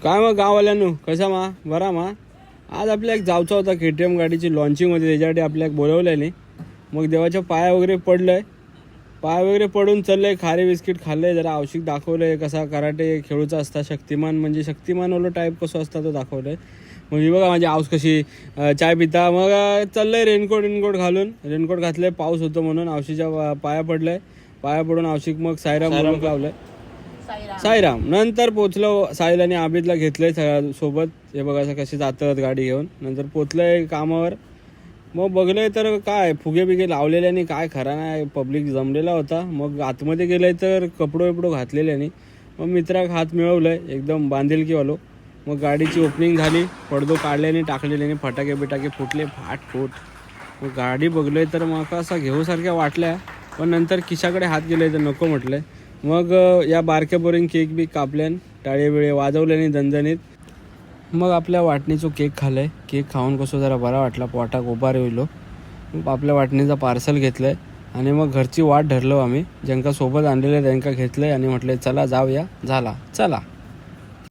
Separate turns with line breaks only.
काय मग गाववाल्यांनो, कसा मा बरा मा? आज आपल्या एक जावचा होता KTM गाडीची लॉन्चिंग होती, त्याच्यासाठी आपल्याला बोलवल्याने. मग देवाच्या पाया वगैरे पडलंय, पाय वगैरे पडून चाललंय. खारी बिस्किट खाल्लंय, जरा औषध दाखवलंय कसा कराटे खेळूचा असता, शक्तिमान म्हणजे शक्तिमान वाला टाईप कसं असता तो दाखवलंय. मग ही बघा माझी आऊस कशी चाय पिता. मग चाललंय रेनकोट घालून, रेनकोट घातलंय पाऊस होतो म्हणून. औषधीच्या पाया पडलंय, पाया पडून औषध मग साईराम लावलंय. साईराम नंतर पोचलो, साहिल आणि आबिदला घेतलंय सोबत. हे बघा असं कसे जातात गाडी घेऊन. नंतर पोचलंय कामावर. मग बघलंय तर काय फुगे बिगे लावलेले आणि काय खरा नाही, पब्लिक जमलेला होता. मग आतमध्ये गेलंय तर कपडो घातलेले आणि मग मित्राक हात मिळवलंय, एकदम बांधिलकी वालो. मग गाडीची ओपनिंग झाली, पडदो काढल्याने टाकलेले आणि फटाके बिटाके फुटले फाटफूट. मग गाडी बघलोय तर मग असं घेऊसारख्या वाटल्या, पण नंतर खिशाकडे हात गेले तर नको म्हटलंय. मग या बारक्या बोरिंग केक बी कापल्यान, टाळे बिळे वाजवल्याने दणदणीत. मग आपल्या वाटणीचं केक खाल्लाय. केक खाऊन कसं जरा बरा वाटला, पोटाक उभार होईलो. मग आपल्या वाटणीचा पार्सल घेतलंय आणि मग घरची वाट धरलो आम्ही. ज्यांका सोबत आणलेलं त्यांना घेतलंय आणि म्हटलंय चला जाऊया. झाला चला.